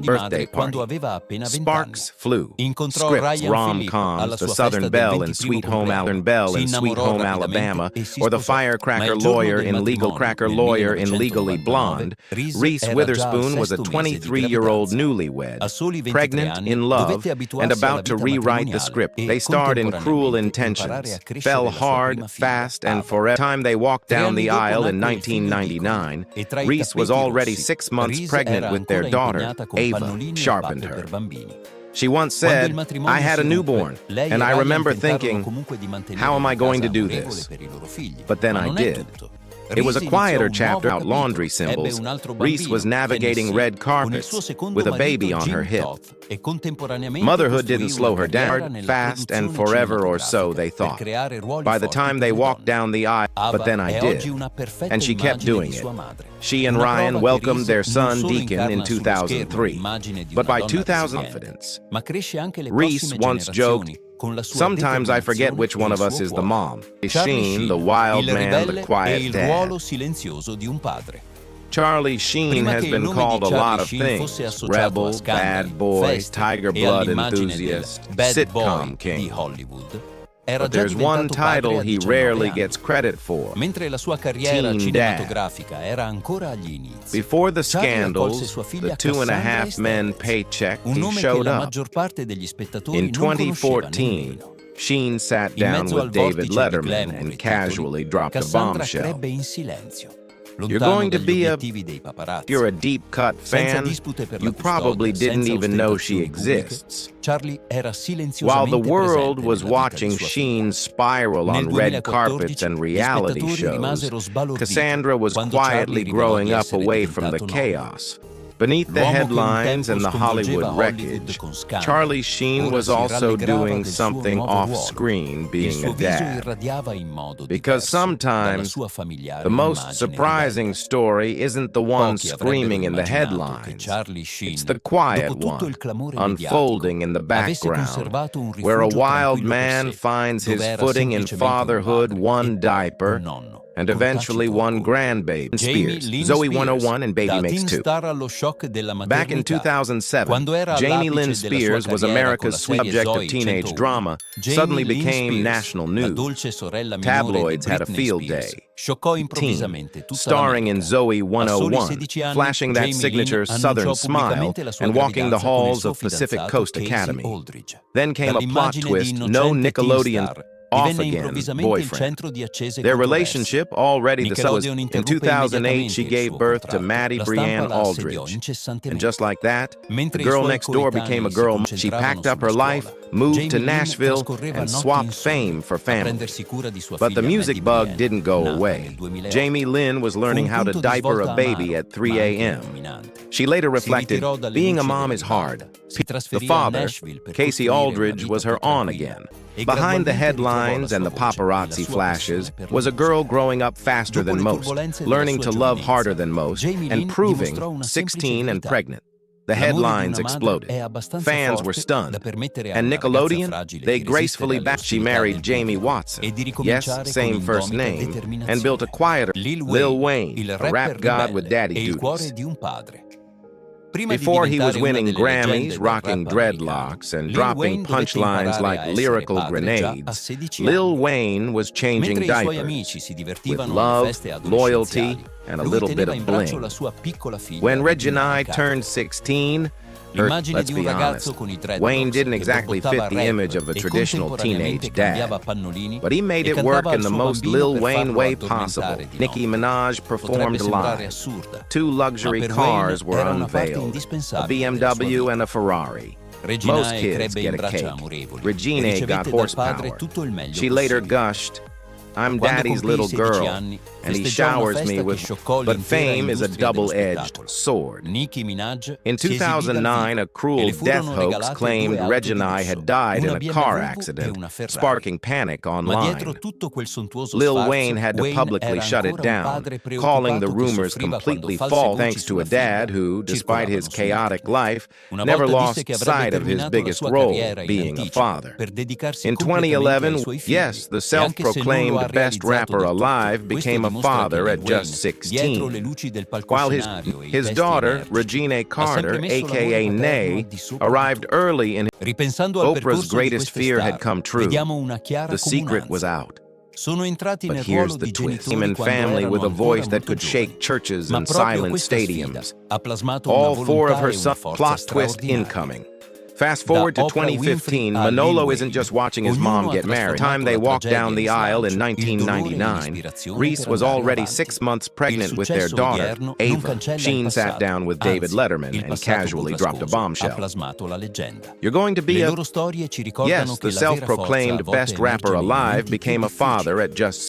15th birthday quando party. aveva appena 20 Sparks flew. Incontrò Scripts, Ryan Phillippe alla rom-coms, The sua Southern festa del Belle and 21 Sweet Home compleanno. Belle Si and Sweet innamorò Home rapidamente Alabama, e si or The sposò. Ma Firecracker il giorno Lawyer del in Legal matrimonio, Cracker nel Lawyer in Legally 1999, Blonde, Reese Reese era già al Witherspoon was a sesto mese di 23-year-old gravidanza. newlywed, A soli 23 pregnant, anni, in love, dovette and abituarsi alla about to vita rewrite the matrimoniale script. e They starred in Cruel contemporaneamente imparare a Intentions, crescere fell la sua hard, prima figlia, fast, and Ava. forever. Time they walked 3 down anni the dopo aisle in nacque il figlio piccolo 1999, e tra i Reese was tappeti already rossi, 6 months Reese pregnant era with their ancora daughter, impegnata con Ava, pannolini e sharpened pappe per her. bambini. She once said, "I had a newborn, and I remember thinking, how am I going to do this?" But then I did. It was a quieter chapter about laundry symbols. Reese was navigating red carpets with a baby on her hip. Motherhood didn't slow her down, fast and forever or so, they thought. By the time they walked down the aisle, but then I did. And she kept doing it. She and Ryan welcomed their son Deacon in 2003. But by 2000, confidence. Reese once joked, "Sometimes I forget which one of us is the mom. Sheen, the wild man, the quiet dad." Charlie Sheen has been called a lot of things: rebel, bad boy, tiger blood enthusiast, sitcom king. But there's one title he rarely gets credit for: mentre la sua carriera Teen cinematografica era ancora agli inizi. Before the Charlie accolse scandals, sua figlia the 2.5 Cassandra men Estelle, paycheck, un he nome che showed la up. maggior parte degli spettatori In non conosceva 2014, nemmeno. Sheen sat In down mezzo al with David vortice di Letterman glamour e and titoli, casually dropped a Cassandra bombshell. crebbe in silenzio, You're lontano going to dagli be obiettivi dei paparazzi. If you're a deep-cut Senza fan, dispute per you la probably custodia, didn't senza even know ostentazioni she pubbliche, exists. Charlie era While silenziosamente the world presente was nella vita watching di sua figlia. Sheen spiral Nel on red 2014, carpets and gli reality spettatori shows, rimasero sbalorditi Cassandra was quando quietly Charlie rivelò growing di up essere away from the diventato nonno. chaos. Beneath the L'uomo che un headlines tempo and the sconvolgeva Hollywood Hollywood wreckage, con scandali, Charlie Sheen ora was si also rallegrava doing del suo something nuovo ruolo. off-screen, Il being suo a viso dad. irradiava in modo Because diverso dalla sometimes sua familiare the most immagine surprising ribelle. story isn't the one Pochi avrebbero screaming in the immaginato che headlines. Charlie Sheen, It's the quiet dopo tutto one, il clamore unfolding in the mediatico, avesse background, conservato un where a rifugio wild tranquillo man per sé, finds his dove era footing in semplicemente un fatherhood, padre one e poi diaper, un nonno, and con eventually tacito one orgoglio. grandbaby. Jamie Spears, Lynn Zoe Spears, 101 and Baby da Makes teen 2. star allo shock della Back in maternità. 2007, Quando era Jamie all'apice Lynn della sua Spears was carriera America's con la serie subject of Zoe teenage 101, drama, Jamie suddenly Lynn became Spears, national la news. dolce sorella minore di Tabloids had a Britney field Spears, day. scioccò Teen, improvvisamente tutta starring in l'America. Zoe A soli 101, 16 anni, flashing that Jamie signature Lynn Southern annunciò smile pubblicamente la sua and walking the gravidanza con il halls suo of Pacific fidanzato Coast Casey Academy. Aldridge. Then came a plot Dall'immagine di twist, no innocente Nickelodeon teen star, off divenne again improvvisamente il boyfriend. centro di accese Their controversie. relationship, already the was Nickelodeon in interruppe 2008, immediatamente she il gave suo birth to contratto. Maddie La stampa Brianne la assediò Aldridge. And incessantemente. just like that, the Mentre i girl suoi next door became a coetanei si girl. She concentravano packed up her sulla life, scuola, moved to Jamie Lynn Nashville, trascorreva and notti swapped insonni fame for a family. prendersi cura di sua But the figlia music Maddie bug Brianne, didn't go nata away. nel 2008. Jamie Lynn was learning Fu un how to punto di diaper svolta a baby amaro, at 3 ma anche a.m. illuminante. She later Si reflected, ritirò dalle being a luci mom del is hard. Rivalda, si The trasferì a father, Nashville per Casey costruire una Aldridge, vita was her più on tranquilla again. e Behind the gradualmente ritrovò la headlines sua and the voce e la paparazzi sua flashes passione per la was a musica. girl growing up faster Dopo than le most, turbulenze della learning sua to love giovinezza, harder than most, Jamie and Lynn proving dimostrò una 16 and semplice verità. pregnant. The L'amore di headlines una madre exploded. è abbastanza Fans forte were stunned. da permettere a And una ragazza Nickelodeon, fragile they di gracefully resistere alle backed. She ostilità married del Jamie pubblico Watson. e di Yes, ricominciare same con first indomita name. And determinazione. built a quieter Lil Wayne, il a rapper rap god with ribelle daddy e il cuore duties. di un padre. Prima Before di he was diventare winning una delle leggende Grammys, del rocking rap dreadlocks, and Lil dropping Wayne dovette punchlines imparare like a essere lyrical padre già a grenades, 16 Lil anni. Wayne was changing Mentre i suoi diapers amici si with divertivano alle love, feste loyalty, adolescenziali, and a lui little bit teneva of in braccio bling. la sua piccola figlia When Reggie and Regina I a capo. turned 16, L'immagine let's di un be ragazzo honest, con i dreadlocks Wayne didn't che exactly borbottava fit the rap image of a e traditional contemporaneamente teenage cambiava dad. pannolini But he made e it work cantava in al the suo most bambino Lil per Wayne farlo way addormentare possible. di Nicki notte. Minaj Potrebbe performed sembrare live. assurda, 2 luxury ma per cars Wayne were era una parte unveiled, a indispensabile della sua BMW vita. and a Ferrari. Regina Most kids crebbe in get a braccia cake. amorevoli e Regina got ricevette dal padre horsepower. tutto il meglio She later possibile. gushed, I'm Quando daddy's compì i little 16 girl, anni, and he festeggiò una showers festa me che with, scioccò but l'intera fame is a industria dello double-edged spettacolo. sword. Nicki Minaj In si esibì dal 2009, vivo a e cruel le death furono hoax regalate claimed due auto Reggie and di I lusso, had died in una a BMW car e accident, una Ferrari. sparking panic Ma online. dietro tutto quel sontuoso Lil sfarzo, Wayne had to Wayne publicly era shut it ancora un down, padre calling the preoccupato che rumors soffriva completely quando false false, voci thanks to a sulla figlia dad who, despite his circolavano su internet. chaotic life, Una never volta lost disse che avrebbe sight of his terminato la biggest sua role, carriera in being a anticipo father. per dedicarsi In completamente ai 2011, suoi figli. yes, the E anche se non lo self-proclaimed ha best realizzato rapper del tutto, alive questo became a dimostra che father Lil at just Wayne, dietro le 16. luci del While palcoscenario e i his testi daughter, energici, Regina ha sempre Carter, messo l'amore aka paterno al Nay, di sopra di arrived tutto. early in Ripensando al Oprah's percorso di greatest queste fear star, had come true. vediamo una chiara The secret was comunanza. out. Sono entrati But nel here's ruolo the di twist. genitori Human quando family erano with a ancora voice that molto could shake giovani. churches Ma and proprio silent questa sfida stadiums. ha plasmato una All 4 volontà of her e una forza plot twist straordinaria. incoming. Fast forward to Da Oprah 2015, Winfrey a Manolo Lil isn't Wayne. just watching his Ognuno mom ha get married. The time trasformato they la walked tragedia down the in aisle in slancio, il dolore in 1999, ispirazione Reese per was andare already avanti. 6 months pregnant Il with their successo daughter, odierno non Ava. cancella il Sheen sat passato. down with David Anzi, Letterman il and passato casually dropped a burrascoso ha bombshell. plasmato la leggenda. You're going to be Le a... loro storie ci ricordano Yes, che the la vera forza a self-proclaimed volte best emerge rapper nei alive momenti più became a difficili. father at just